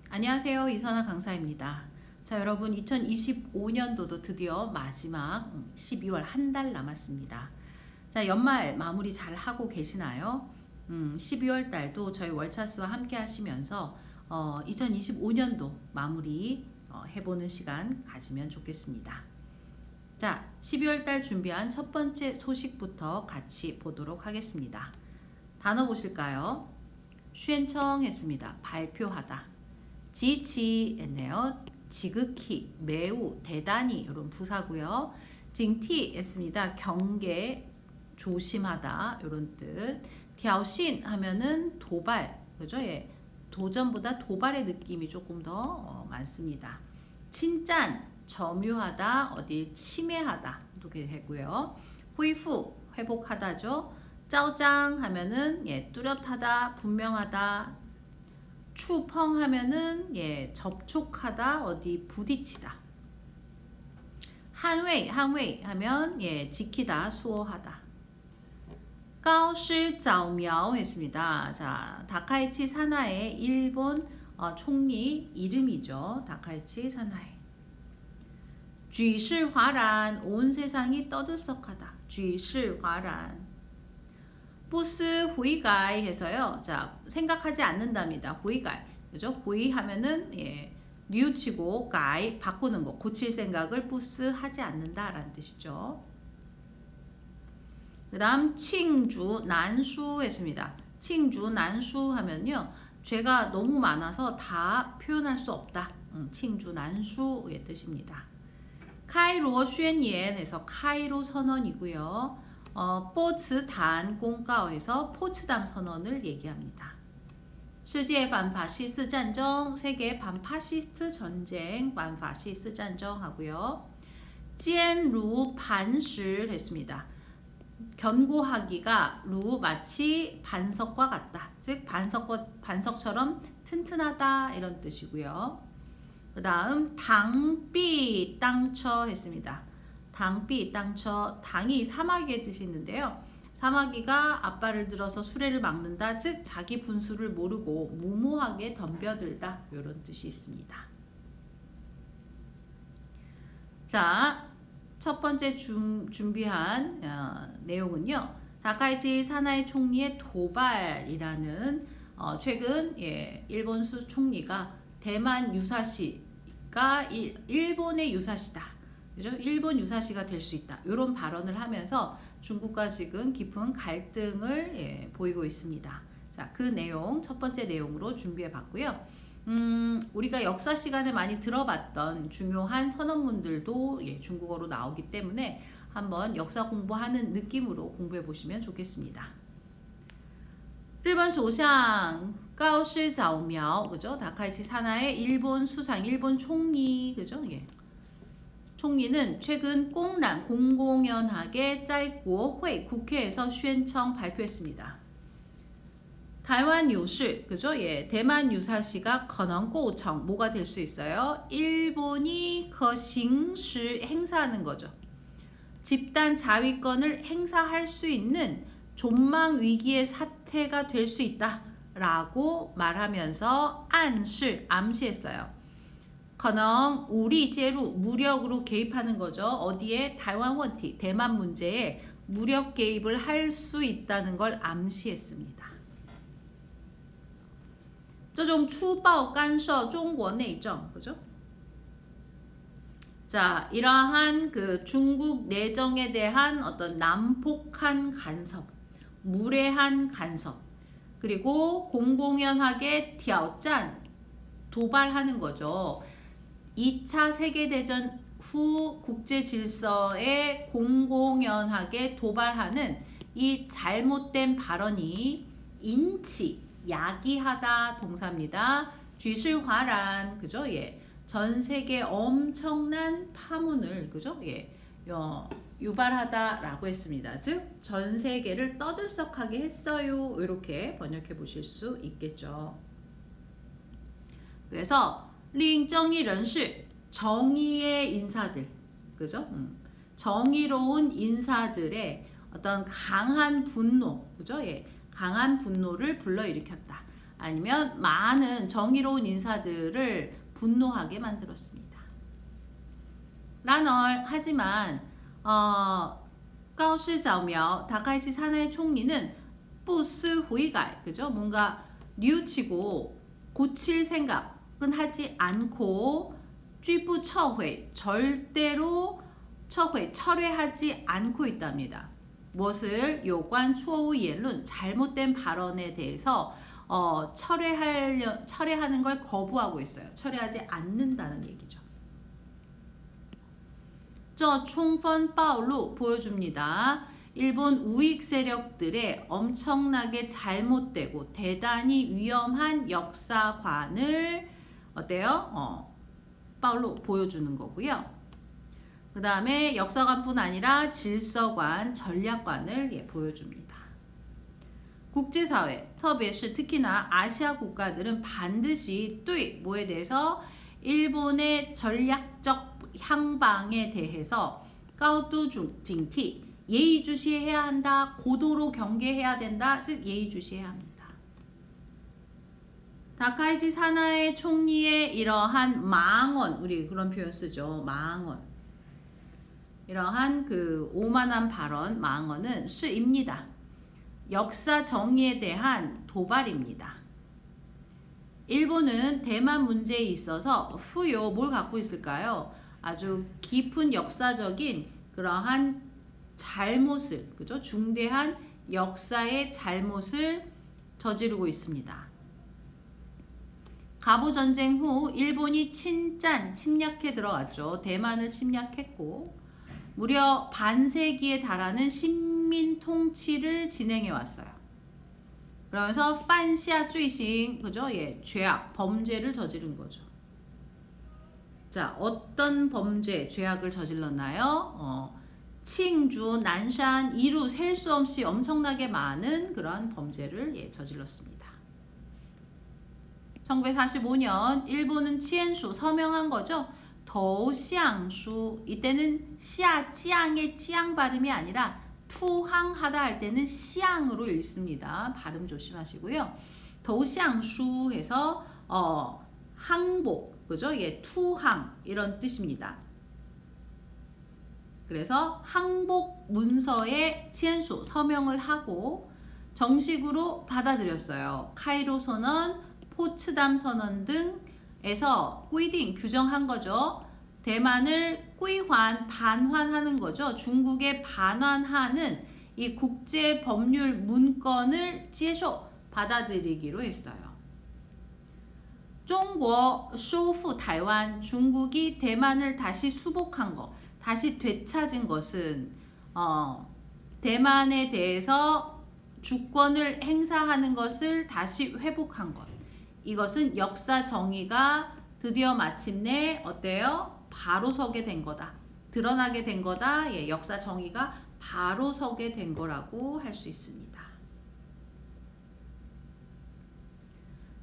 안녕하세요. 이선아 강사입니다. 자, 여러분 2025년도도 드디어 마지막 12월 한 달 남았습니다. 자, 연말 마무리 잘 하고 계시나요? 12월 달도 저희 월차스와 함께 하시면서 2025년도 마무리 해보는 시간 가지면 좋겠습니다. 자, 12월 달 준비한 첫 번째 소식부터 같이 보도록 하겠습니다. 단어 보실까요? 쉔청 했습니다. 발표하다. 지치 했네요. 지극히, 매우, 대단히 이런 부사고요. 징티 했습니다. 경계, 조심하다 이런 뜻.挑衅 하면은 도발, 그죠? 예, 도전보다 도발의 느낌이 조금 더 많습니다. 친짠, 점유하다, 어디 침해하다 이렇게 되고요. 후이후, 회복하다죠. 짜오짱 하면은 예, 뚜렷하다, 분명하다. 추펑 하면은 예, 접촉하다, 어디 부딪히다. 한웨이 하면 예, 지키다, 수호하다. 가오시자오미ao 했습니다. 자, 다카이치 사나의 일본 총리 이름이죠. 다카이치 사나이. 쥐실화란, 온 세상이 떠들썩하다. 쥐실화란. 부스 후이가이 해서요. 자, 생각하지 않는답니다. 후이가이. 그죠? 후이 하면은 예, 뉘우치고 가이 바꾸는 거, 고칠 생각을 부스 하지 않는다라는 뜻이죠. 그다음 칭주 난수 했습니다. 칭주 난수 하면요. 죄가 너무 많아서 다 표현할 수 없다. 칭주 난수의 뜻입니다. 카이로宣言 해서 카이로 선언이고요. 포츠단 공가오에서 포츠담 선언을 얘기합니다. 세계 반파시스트 전쟁, 세계 반파시스트 전쟁, 반파시스트 전쟁 하고요. 찌엔루 반실 했습니다. 견고하기가 루 마치 반석과 같다. 즉 반석처럼 튼튼하다 이런 뜻이고요. 그 다음 당비 땅처 했습니다. 당비 땅처, 당이 사마귀의 뜻이 있는데요. 사마귀가 앞발을 들어서 수레를 막는다. 즉 자기 분수를 모르고 무모하게 덤벼들다 이런 뜻이 있습니다. 자, 첫 번째 준비한 내용은요. 다카이치 사나이 총리의 도발이라는 최근 예, 일본 총리가 대만 유사시가 일본의 유사시다. 그죠? 일본 유사시가 될 수 있다. 이런 발언을 하면서 중국과 지금 깊은 갈등을 예, 보이고 있습니다. 자, 그 내용 첫 번째 내용으로 준비해 봤고요. 우리가 역사 시간에 많이 들어봤던 중요한 선언문들도 예, 중국어로 나오기 때문에 한번 역사 공부하는 느낌으로 공부해 보시면 좋겠습니다. 일본 소상 가오시자오미ao 그죠? 다카이치 사나의 일본 수상, 일본 총리 그죠? 예. 총리는 최근 공란 공공연하게 짜이구어회 국회에서宣称 발표했습니다.台湾 유시 그죠? 예, 대만 유사시가 可能构成 뭐가 될 수 있어요? 일본이 그 징시 행사하는 거죠. 집단 자위권을 행사할 수 있는 존망 위기의 사태가 될 수 있다라고 말하면서 안시 암시했어요. 可能 우리 제루 무력으로 개입하는 거죠. 어디에?台湾 원티 대만 문제에 무력 개입을 할 수 있다는 걸 암시했습니다. 这种粗暴干涉中国内政 그죠? 자, 이러한 그 중국 내정에 대한 어떤 난폭한 간섭, 무례한 간섭, 그리고 공공연하게 挑战 도발하는 거죠. 2차 세계대전 후 국제 질서에 공공연하게 도발하는 이 잘못된 발언이 인치, 야기하다 동사입니다. 쥐실화란, 그죠? 예. 전 세계 엄청난 파문을, 그죠? 예. 유발하다라고 했습니다. 즉, 전 세계를 떠들썩하게 했어요. 이렇게 번역해 보실 수 있겠죠. 그래서 링정의 人士 정의의 인사들 그죠? 정의로운 인사들의 어떤 강한 분노, 그죠? 예, 강한 분노를 불러일으켰다. 아니면 많은 정의로운 인사들을 분노하게 만들었습니다. 하지만 가오시자오苗다카이치 사나이 총리는 不思悔改, 그죠? 뭔가 뉘우치고 고칠 생각은 하지 않고 拒不撤回, 절대로 철회하지 않고 있답니다. 무엇을? 요관 추후言论, 잘못된 발언에 대해서 철회하는 걸 거부하고 있어요. 철회하지 않는다는 얘기죠. 저 총선 파울루 보여줍니다. 일본 우익 세력들의 엄청나게 잘못되고 대단히 위험한 역사관을 어때요? 파울루 보여주는 거고요. 그 다음에 역사관뿐 아니라 질서관, 전략관을 보여줍니다. 국제사회, 特别是 특히나 아시아 국가들은 반드시 뭐에 대해서 일본의 전략적 향방에 대해서 가오두 징티, 예의주시해야 한다, 고도로 경계해야 된다, 즉 예의주시해야 합니다. 다카이치 사나이 총리의 이러한 망언, 우리 그런 표현 쓰죠. 망언. 이러한 그 오만한 발언, 망언은 시입니다. 역사 정의에 대한 도발입니다. 일본은 대만 문제에 있어서 후요 뭘 갖고 있을까요? 아주 깊은 역사적인 그러한 잘못을, 그죠? 중대한 역사의 잘못을 저지르고 있습니다. 갑오전쟁 후 일본이 침략해 들어왔죠. 대만을 침략했고 무려 반세기에 달하는 식민 통치를 진행해 왔어요. 그러면서 판시아 죄行, 그죠? 예, 죄악, 범죄를 저지른 거죠. 자, 어떤 범죄, 죄악을 저질렀나요? 칭주, 난산, 이루 셀 수 없이 엄청나게 많은 그런 범죄를 저질렀습니다. 1945년 일본은 치엔수 서명한 거죠. 더샹수, 이때는 시아지앙의 지앙 발음이 아니라 투항하다 할 때는 시앙으로 읽습니다. 발음 조심하시고요. 더샹수 해서 항복, 그죠? 예, 투항 이런 뜻입니다. 그래서 항복 문서에 치엔수 서명을 하고 정식으로 받아들였어요. 카이로 선언, 포츠담 선언 등에서 quy定 규정한 거죠. 대만을 반환하는 거죠. 중국에 반환하는 이 국제 법률 문건을 接受 받아들이기로 했어요. 中国收复 台湾, 중국이 대만을 다시 수복한 것, 다시 되찾은 것은 대만에 대해서 주권을 행사하는 것을 다시 회복한 것. 이것은 역사 정의가 드디어 마침내 어때요? 바로 서게 된 거다. 드러나게 된 거다. 예, 역사 정의가 바로 서게 된 거라고 할 수 있습니다.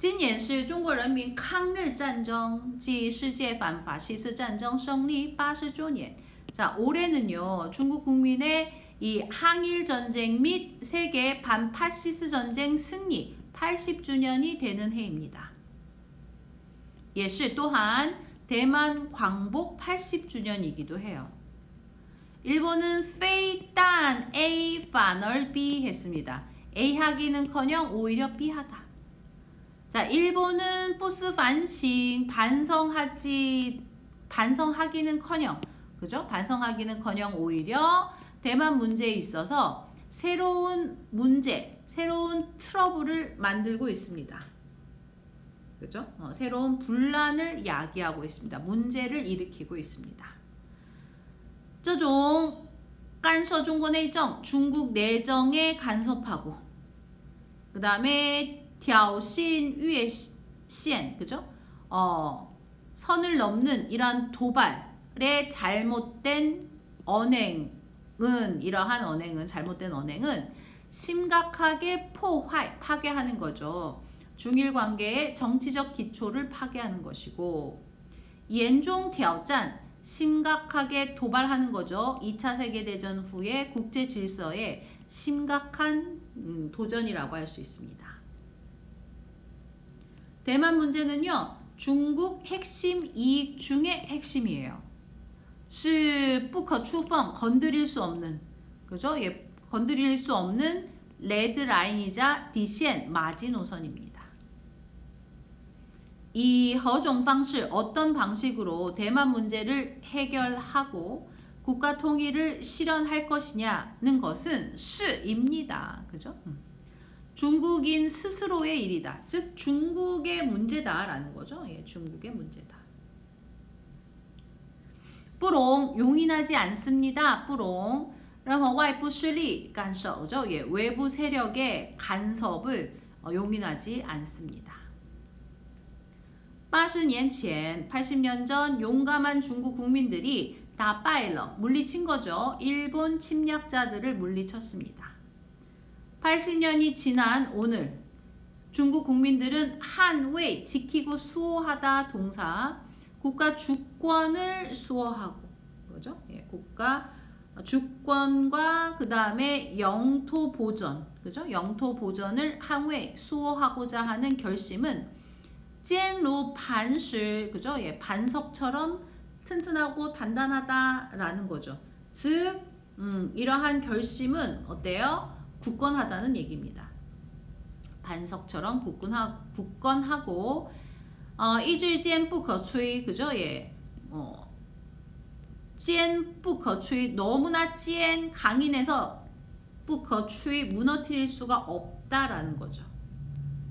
今年是中国人民抗日战争暨世界反法西斯战争胜利80周年. 자, 올해는요. 중국 국민의 이 항일 전쟁 및 세계 반파시스 전쟁 승리 80주년이 되는 해입니다. 也是 또한 대만 광복 80주년이기도 해요. 일본은 非但 A 反而 B 했습니다. A 하기는커녕 오히려 B 하다. 자, 일본은 不思反省 반성하기는커녕, 그죠? 반성하기는커녕 오히려 대만 문제에 있어서 새로운 문제, 새로운 트러블을 만들고 있습니다. 그죠? 새로운 분란을 야기하고 있습니다. 문제를 일으키고 있습니다. 这种干涉中国内政, 중국 내정에 간섭하고, 그 다음에 挑衅越线, 그죠? 선을 넘는 이러한 도발의 잘못된 언행은, 이러한 언행은, 잘못된 언행은 심각하게 파괴하는 거죠. 중일 관계의 정치적 기초를 파괴하는 것이고, 严重挑战 심각하게 도발하는 거죠. 2차 세계대전 후에 국제 질서에 심각한 도전이라고 할 수 있습니다. 대만 문제는요. 중국 핵심 이익 중에 핵심이에요. 是不可触碰, 건드릴 수 없는, 그죠? 예, 건드릴 수 없는 레드 라인이자 디시엔 마지노선입니다. 이 허종 방식, 어떤 방식으로 대만 문제를 해결하고 국가 통일을 실현할 것이냐는 것은 시입니다. 그죠? 중국인 스스로의 일이다. 즉 중국의 문제다라는 거죠. 예, 중국의 문제다. 뿌롱 용인하지 않습니다. 뿌롱. 任何外部势力干涉, 예, 외부 세력의 간섭을 용인하지 않습니다. 80년 전, 80년 전 용감한 중국 국민들이 다 빠일러, 물리친 거죠. 일본 침략자들을 물리쳤습니다. 80년이 지난 오늘 중국 국민들은 한웨이, 지키고 수호하다 동사, 국가 주권을 수호하고, 그죠? 예, 국가 주권과 그 다음에 영토 보전, 그죠? 영토 보전을 항웨이, 수호하고자 하는 결심은 坚如磐石, 그죠? 예, 반석처럼 튼튼하고 단단하다라는 거죠. 즉, 이러한 결심은 어때요? 굳건하다는 얘기입니다. 반석처럼 굳건하고, 意志坚不可摧, 그죠? 예, 坚不可摧, 너무나 찐 강인해서 不可摧, 무너뜨릴 수가 없다라는 거죠.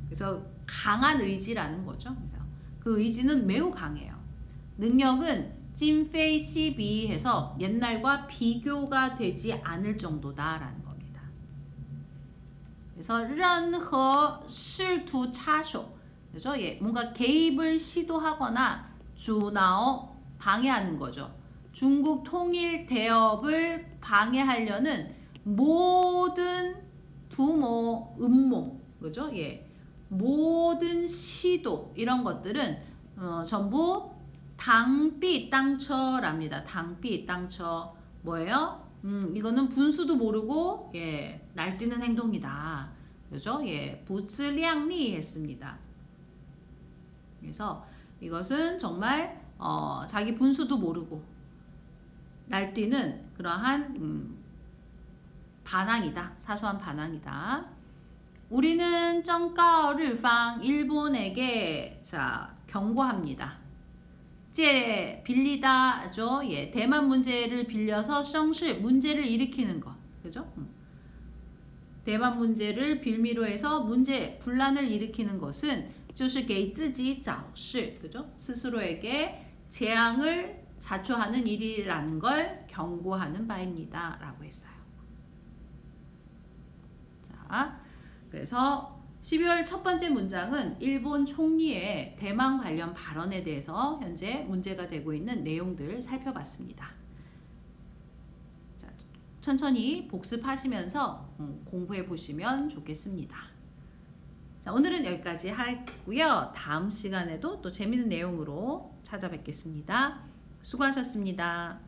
그래서 강한 의지라는 거죠. 그래서 그 의지는 매우 강해요. 능력은 찐페이 시비 해서 옛날과 비교가 되지 않을 정도다라는 겁니다. 그래서 任何试图插手, 그죠? 예, 뭔가 개입을 시도하거나 주나오, 방해하는 거죠. 중국 통일 대업을 방해하려는 모든 두모, 음모, 그죠? 예, 모든 시도 이런 것들은 전부 당비 땅처랍니다. 당비 땅처 뭐예요? 이거는 분수도 모르고 예, 날뛰는 행동이다. 그죠? 예, 부츠량리 했습니다. 그래서 이것은 정말 자기 분수도 모르고 날뛰는 그러한 반항이다. 사소한 반항이다. 우리는 정가르방 일본에게 자 경고합니다. 제 빌리다죠. 예, 대만 문제를 빌려서 성실 문제를 일으키는 것, 그죠? 대만 문제를 빌미로 해서 문제 분란을 일으키는 것은 就是给自己找事, 그죠? 스스로에게 재앙을 자초하는 일이라는 걸 경고하는 바입니다. 라고 했어요. 자, 그래서 12월 첫 번째 문장은 일본 총리의 대만 관련 발언에 대해서 현재 문제가 되고 있는 내용들을 살펴봤습니다. 자, 천천히 복습하시면서 공부해 보시면 좋겠습니다. 자, 오늘은 여기까지 하고요. 다음 시간에도 또 재미있는 내용으로 찾아뵙겠습니다. 수고하셨습니다.